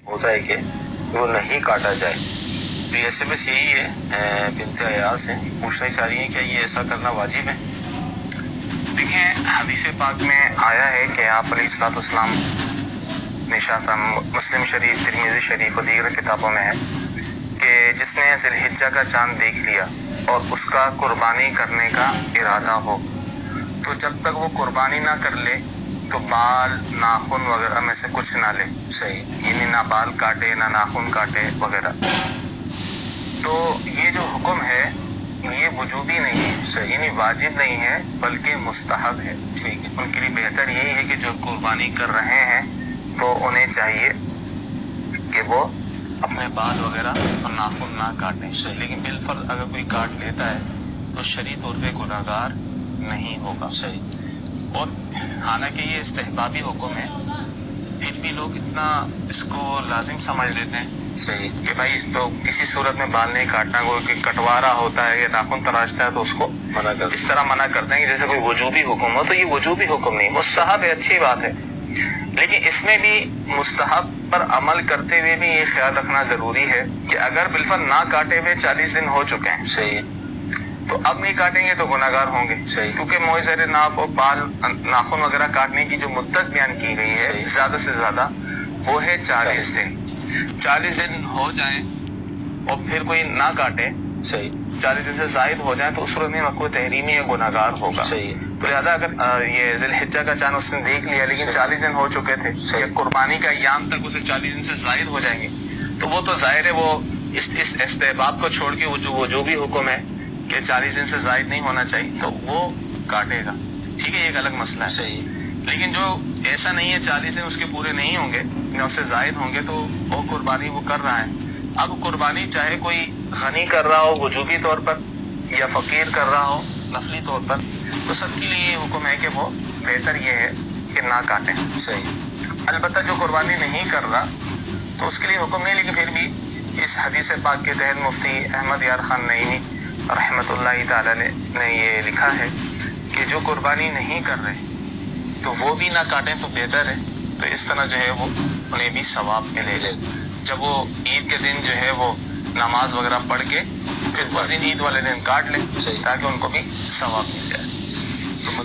ہوتا ہے کہ وہ نہیں کاٹا جائے. تو یہ SMS یہی ہے، بنت ایاز ہیں، پوچھنا چاہ رہی ہیں کیا یہ ایسا کرنا واجب ہے؟ دیکھیں حدیث پاک میں آیا ہے کہ آپ علیہ الصلوۃ والسلام نے مسلم شریف، ترمذی شریف اور دیگر کتابوں میں ہے کہ جس نے ذی الحجہ کا چاند دیکھ لیا اور اس کا قربانی کرنے کا ارادہ ہو تو جب تک وہ قربانی نہ کر لے تو بال، ناخن وغیرہ میں سے کچھ نہ لے. صحیح، یعنی نہ بال کاٹے نہ ناخن کاٹے وغیرہ. تو یہ جو حکم ہے یہ وجوبی نہیں ہے. صحیح، یعنی واجب نہیں ہے بلکہ مستحب ہے. ٹھیک ہے، ان کے لیے بہتر یہی ہے کہ جو قربانی کر رہے ہیں تو انہیں چاہیے کہ وہ اپنے بال وغیرہ اور ناخن نہ کاٹیں. صحیح، لیکن بالفرض اگر کوئی کاٹ لیتا ہے تو شرعی طور پہ گناہگار نہیں ہوگا. صحیح، اور حالانکہ یہ استحبابی حکم ہے پھر بھی لوگ اتنا اس کو لازم سمجھ لیتے ہیں. صحیح، کہ بھائی اس کو کسی صورت میں بال نہیں کاٹنا، کوئی کٹوا رہا ہوتا ہے یا ناخن تراشتا ہے تو اس کو اس طرح منع کرتے ہیں کہ جیسے کوئی وجوبی حکم ہو. تو یہ وجوبی حکم نہیں، مستحب ہے، اچھی بات ہے. لیکن اس میں بھی مستحب پر عمل کرتے ہوئے بھی یہ خیال رکھنا ضروری ہے کہ اگر بالفعل نہ کاٹے ہوئے 40 دن ہو چکے ہیں. صحیح، تو اب نہیں کاٹیں گے تو گناہگار ہوں گے. صحیح، کیونکہ موزر ناف اور بال، ناخن وغیرہ کاٹنے کی جو مدت بیان کی گئی ہے زیادہ سے زیادہ وہ ہے 40 دن. 40 دن ہو جائیں اور پھر کوئی نہ کاٹے، صحیح، 40 دن سے زائد ہو جائیں تو اس صورت میں مکروہ تحریمی یا گناہگار ہوگا. صحیح، تو لہٰذا اگر یہ ذی الحجہ کا چاند اس نے دیکھ لیا لیکن 40 دن ہو چکے تھے یا قربانی کا ایام تک اسے 40 دن سے زائد ہو جائیں گے تو وہ تو ظاہر ہے وہ اس استحباب کو چھوڑ کے وہ جو بھی حکم ہے کہ 40 دن سے زائد نہیں ہونا چاہیے تو وہ کاٹے گا. ٹھیک ہے، یہ ایک الگ مسئلہ ہے. صحیح، لیکن جو ایسا نہیں ہے 40 دن اس کے پورے نہیں ہوں گے یا اس سے زائد ہوں گے تو وہ قربانی وہ کر رہا ہے. اب قربانی چاہے کوئی غنی کر رہا ہو وجوبی طور پر یا فقیر کر رہا ہو نفلی طور پر، تو سب کے لیے یہ حکم ہے کہ وہ بہتر یہ ہے کہ نہ کاٹیں. صحیح، البتہ جو قربانی نہیں کر رہا تو اس کے لیے حکم نہیں، لیکن پھر بھی اس حدیث پاک کے تحت مفتی احمد یار خان نعیمی رحمۃ اللہ تعالی نے یہ لکھا ہے کہ جو قربانی نہیں کر رہے تو وہ بھی نہ کاٹیں تو بہتر ہے. تو اس طرح جو ہے وہ انہیں بھی ثواب ملے گا. جب وہ عید کے دن جو ہے وہ نماز وغیرہ پڑھ کے پھر اس دن عید والے دن کاٹ لیں تاکہ ان کو بھی ثواب مل جائے. تو